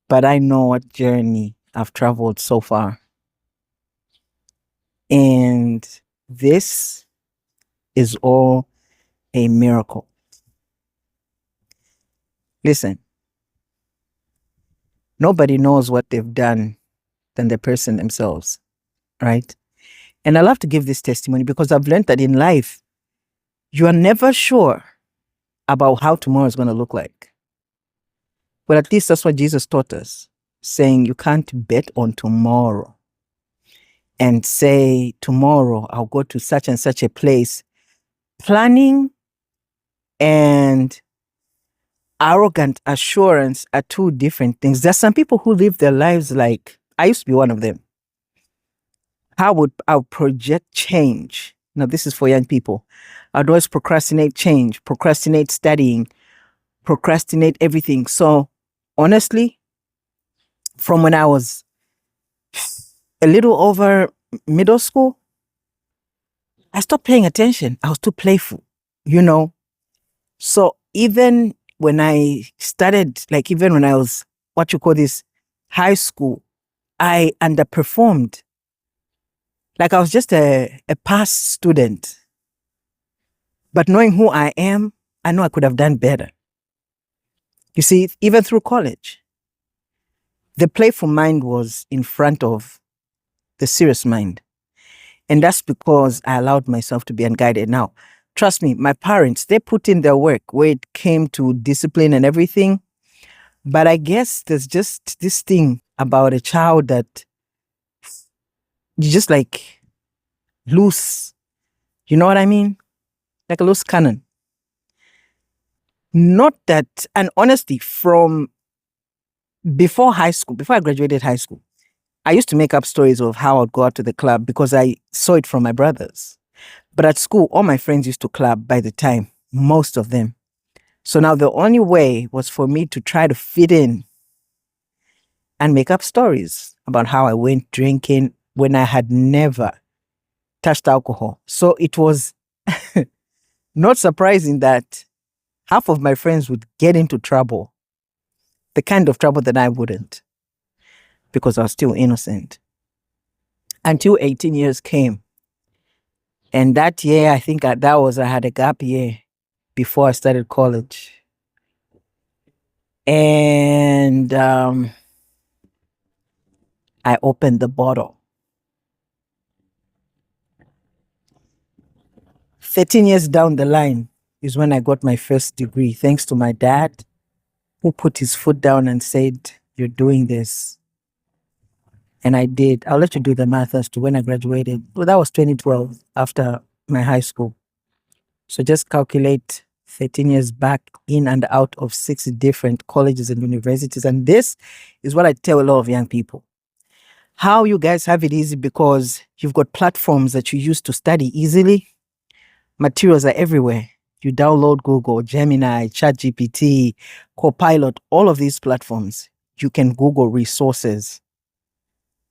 but I know what journey I've traveled so far. And this is all a miracle. Listen, nobody knows what they've done than the person themselves, right? And I love to give this testimony because I've learned that in life, you are never sure about how tomorrow is going to look like. But at least that's what Jesus taught us, saying you can't bet on tomorrow and say, tomorrow I'll go to such and such a place. Planning and arrogant assurance are two different things. There's some people who live their lives like, I used to be one of them. I'll project change. Now, this is for young people. I'd always procrastinate change, procrastinate studying, procrastinate everything. So honestly, from when I was a little over middle school, I stopped paying attention. I was too playful, you know. So even when I started, like even when I was, what you call this, high school, I underperformed. Like I was just a pass student. But knowing who I am, I know I could have done better. You see, even through college, the playful mind was in front of the serious mind. And that's because I allowed myself to be unguided. Now, trust me, my parents, they put in their work where it came to discipline and everything. But I guess there's just this thing about a child that you just like loose. You know what I mean? Like a loose cannon. Not that, and honestly, from before high school, before I graduated high school, I used to make up stories of how I'd go out to the club because I saw it from my brothers. But at school, all my friends used to club by the time, most of them. So now the only way was for me to try to fit in and make up stories about how I went drinking when I had never touched alcohol. So it was not surprising that half of my friends would get into trouble, the kind of trouble that I wouldn't, because I was still innocent. Until 18 years came. And that year, I think I had a gap year before I started college. And I opened the bottle. 13 years down the line is when I got my first degree, thanks to my dad, who put his foot down and said, "You're doing this." And I did. I'll let you do the math as to when I graduated. Well, that was 2012 after my high school. So just calculate 13 years back in and out of 6 different colleges and universities. And this is what I tell a lot of young people. How you guys have it easy because you've got platforms that you use to study easily. Materials are everywhere. You download Google, Gemini, ChatGPT, Copilot, all of these platforms. You can Google resources.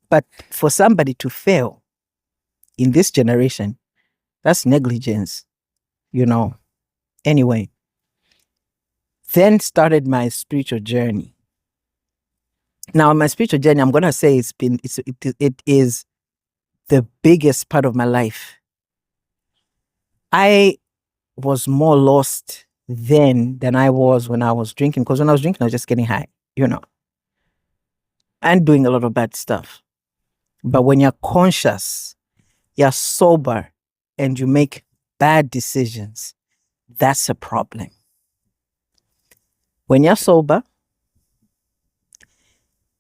But for somebody to fail in this generation, that's negligence, you know. Anyway, then started my spiritual journey. Now, my spiritual journey, I'm gonna say it is the biggest part of my life. I was more lost then than I was when I was drinking, because when I was drinking, I was just getting high, you know, and doing a lot of bad stuff. But when you're conscious, you're sober, and you make bad decisions, that's a problem. When you're sober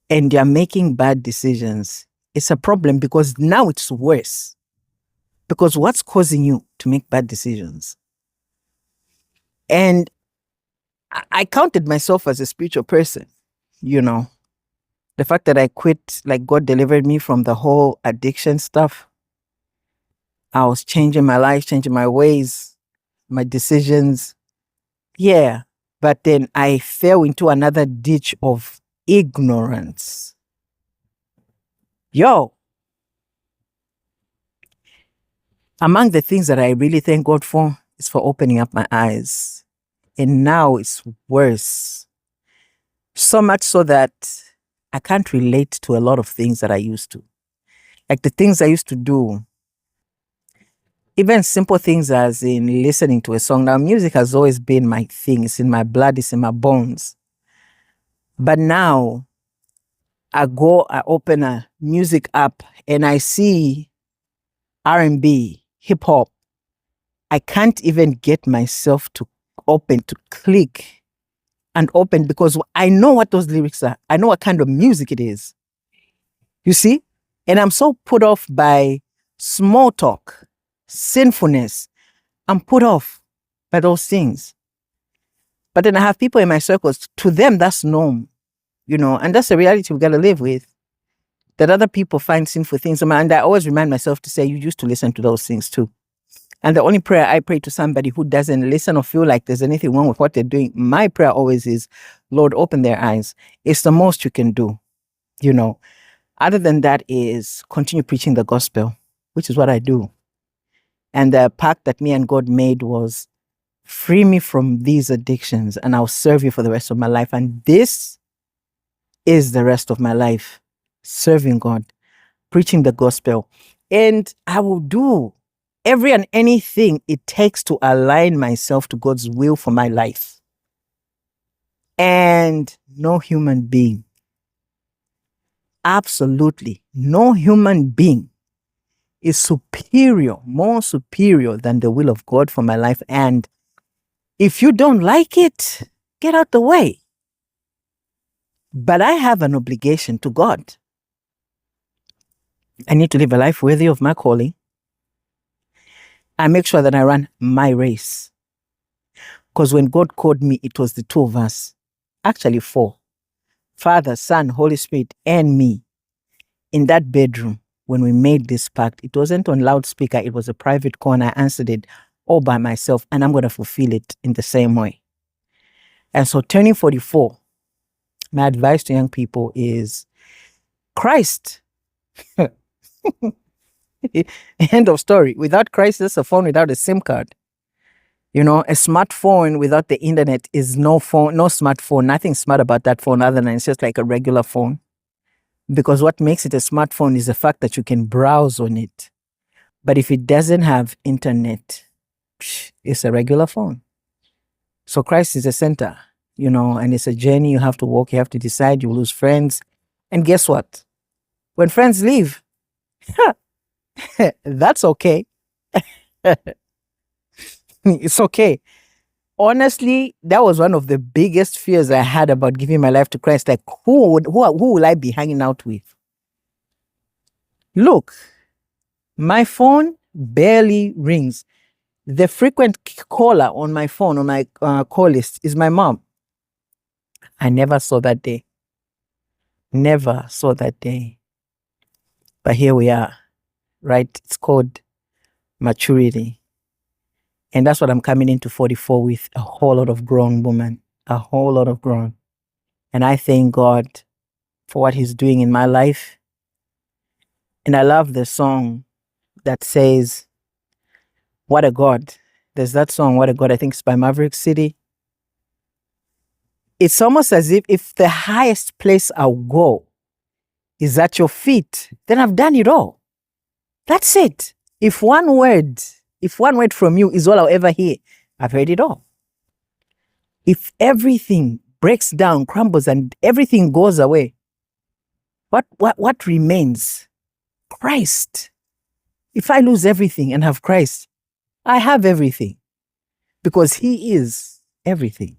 and you're making bad decisions, it's a problem because now it's worse. Because what's causing you to make bad decisions? And I counted myself as a spiritual person, you know. The fact that I quit, like God delivered me from the whole addiction stuff. I was changing my life, changing my ways, my decisions. Yeah. But then I fell into another ditch of ignorance. Yo. Among the things that I really thank God for is for opening up my eyes. And now it's worse. So much so that I can't relate to a lot of things that I used to. Like the things I used to do, even simple things as in listening to a song. Now, music has always been my thing. It's in my blood, it's in my bones. But now I open a music app and I see R&B, hip hop. I can't even get myself to click and open because I know what those lyrics are. I know what kind of music it is. You see? And I'm so put off by small talk, sinfulness. I'm put off by those things. But then I have people in my circles, to them, that's norm, and that's the reality we got to live with. That other people find sinful things. And I always remind myself to say, you used to listen to those things too. And the only prayer I pray to somebody who doesn't listen or feel like there's anything wrong with what they're doing, my prayer always is, Lord, open their eyes. It's the most you can do, Other than that is continue preaching the gospel, which is what I do. And the pact that me and God made was, free me from these addictions and I'll serve you for the rest of my life. And this is the rest of my life, serving God, preaching the gospel. And I will do every and anything it takes to align myself to God's will for my life. And no human being, absolutely no human being is more superior than the will of God for my life. And if you don't like it, get out the way. But I have an obligation to God. I need to live a life worthy of my calling. I make sure that I run my race. Because when God called me, it was the two of us. Actually, four. Father, Son, Holy Spirit, and me. In that bedroom, when we made this pact, it wasn't on loudspeaker. It was a private call, and I answered it all by myself. And I'm going to fulfill it in the same way. And so turning 44, my advice to young people is Christ. End of story. Without Christ, it's a phone without a SIM card. A smartphone without the internet is no phone, no smartphone. Nothing smart about that phone other than it's just like a regular phone. Because what makes it a smartphone is the fact that you can browse on it. But if it doesn't have internet, it's a regular phone. So Christ is the center, and it's a journey you have to walk. You have to decide. You lose friends. And guess what? When friends leave, that's okay. It's okay. Honestly, that was one of the biggest fears I had about giving my life to Christ. Like, who will I be hanging out with? Look, my phone barely rings. The frequent caller on my phone, on my call list, is my mom. I never saw that day. Never saw that day. But here we are, right? It's called maturity. And that's what I'm coming into 44 with, a whole lot of grown women, a whole lot of grown. And I thank God for what he's doing in my life. And I love the song that says, what a God. There's that song, What a God, I think it's by Maverick City. It's almost as if the highest place I'll go is at your feet, then I've done it all. That's it. If one word from you is all I'll ever hear, I've heard it all. If everything breaks down, crumbles, and everything goes away, what remains? Christ. If I lose everything and have Christ, I have everything, because he is everything.